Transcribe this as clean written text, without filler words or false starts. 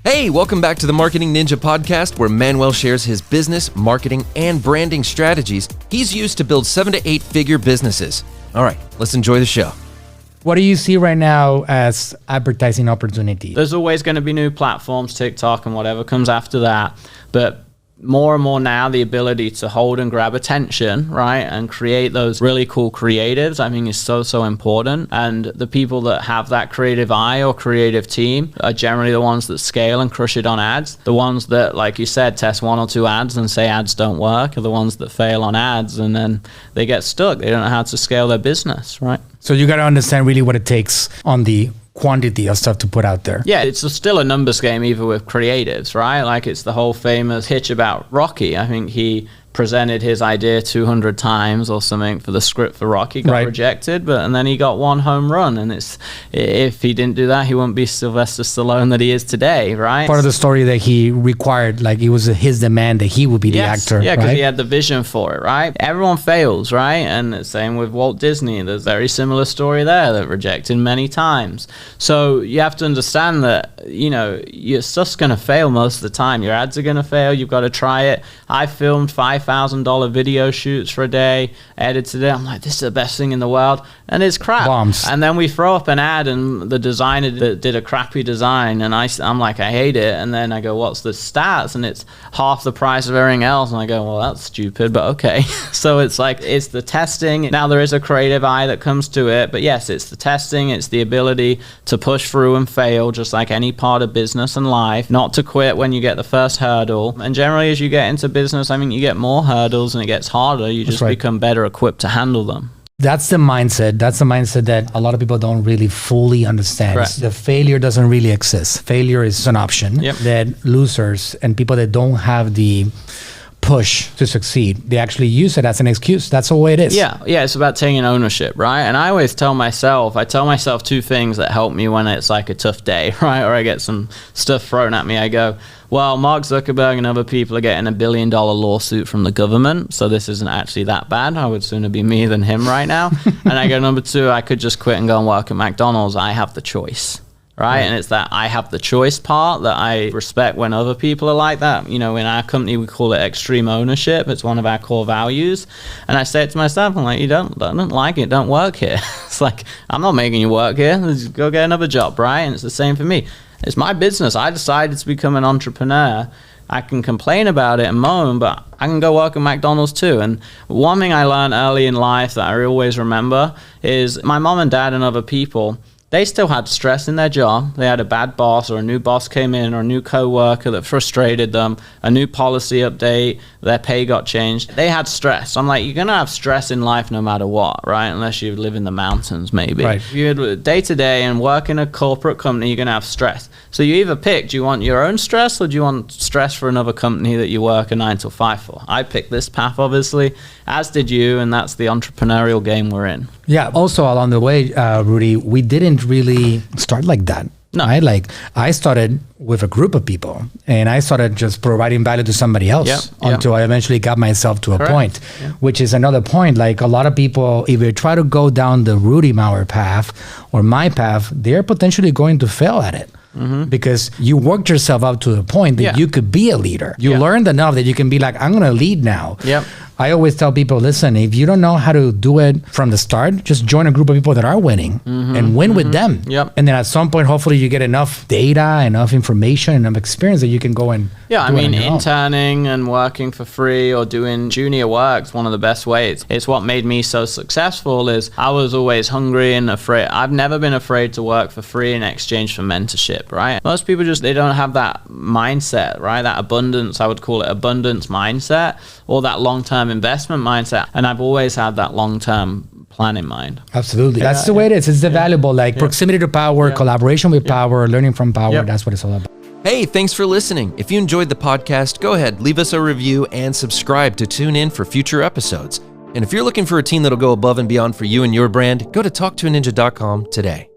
Hey, welcome back to the Marketing Ninja podcast, where Manuel shares his business, marketing, and branding strategies he's used to build 7 to 8 figure businesses. All right, let's enjoy the show. What do you see right now as advertising opportunity? There's always going to be new platforms, TikTok and whatever comes after that. But more and more now, the ability to hold and grab attention, right, and create those really cool creatives, I think is so important. And the people that have that creative eye or creative team are generally the ones that scale and crush it on ads. The ones that, like you said, test 1 or 2 ads and say ads don't work are the ones that fail on ads, and then they get stuck. They don't know how to scale their business, right? So you got to understand really what it takes on the quantity of stuff to put out there. Yeah, it's still a numbers game, even with creatives, right? Like, it's the whole famous pitch about Rocky. I think he presented his idea 200 times or something for the script for Rocky, got rejected, and then he got 1 home run. And if he didn't do that, he wouldn't be Sylvester Stallone that he is today, right? Part of the story that he required, like it was his demand that he would be the actor. Yeah, because he had the vision for it, right? Everyone fails, right? And the same with Walt Disney. There's a very similar story there that rejected many times. So you have to understand that, you know, your stuff's going to fail most of the time. Your ads are going to fail. You've got to try it. I filmed $5,000 video shoots for a day, edited it. I'm like, this is the best thing in the world. And it's crap. Bombs. And then we throw up an ad and the designer did a crappy design. And I'm like, I hate it. And then I go, what's the stats? And it's half the price of everything else. And I go, well, that's stupid, but okay. So it's like, it's the testing. Now there is a creative eye that comes to it. But yes, it's the testing. It's the ability to push through and fail, just like any part of business and life. Not to quit when you get the first hurdle. And generally, as you get into business, I mean, you get more hurdles and it gets harder. You just become better equipped to handle them. That's the mindset. That's the mindset that a lot of people don't really fully understand. Correct. The failure doesn't really exist. Failure is an option that losers and people that don't have the push to succeed, they actually use it as an excuse. That's the way it is. Yeah, it's about taking ownership, right? And I always tell myself 2 things that help me when it's like a tough day, right? Or I get some stuff thrown at me. I go, well, Mark Zuckerberg and other people are getting $1 billion lawsuit from the government, so this isn't actually that bad. I would sooner be me than him right now. And I go, number 2, I could just quit and go and work at McDonald's. I have the choice. Right. And it's that I have the choice part that I respect when other people are like that. You know, in our company, we call it extreme ownership. It's one of our core values. And I say it to myself, I'm like, you don't like it, don't work here. It's like, I'm not making you work here. Let's go get another job, right? And it's the same for me. It's my business. I decided to become an entrepreneur. I can complain about it and moan, but I can go work at McDonald's too. And one thing I learned early in life that I always remember is my mom and dad and other people, they still had stress in their job. They had a bad boss, or a new boss came in, or a new coworker that frustrated them, a new policy update, their pay got changed. They had stress. I'm like, you're going to have stress in life no matter what, right? Unless you live in the mountains, maybe. Right. If you're day to day and work in a corporate company, you're going to have stress. So you either pick, do you want your own stress, or do you want stress for another company that you work a 9 to 5 for? I picked this path, obviously, as did you, and that's the entrepreneurial game we're in. Yeah. Also, along the way, Rudy, we didn't really start like that. No, I started with a group of people, and I started just providing value to somebody else until I eventually got myself to a point, which is another point. Like, a lot of people, if they try to go down the Rudy Mawer path or my path, they're potentially going to fail at it. Because you worked yourself up to the point that you could be a leader. You learned enough that you can be like, I'm going to lead now. I always tell people, listen, if you don't know how to do it from the start, just join a group of people that are winning and win with them. And then at some point, hopefully you get enough data, enough information, enough experience that you can go and I mean, interning and working for free or doing junior work is one of the best ways. It's what made me so successful. Is I was always hungry and afraid. I've never been afraid to work for free in exchange for mentorship, right? Most people they don't have that mindset, right? That abundance, I would call it abundance mindset, or that long-term investment mindset. And I've always had that long-term plan in mind. Absolutely. That's the way it is. It's the valuable, proximity to power, collaboration with power, learning from power. That's what it's all about. Hey, thanks for listening. If you enjoyed the podcast, go ahead, leave us a review and subscribe to tune in for future episodes. And if you're looking for a team that'll go above and beyond for you and your brand, go to talktoaninja.com today.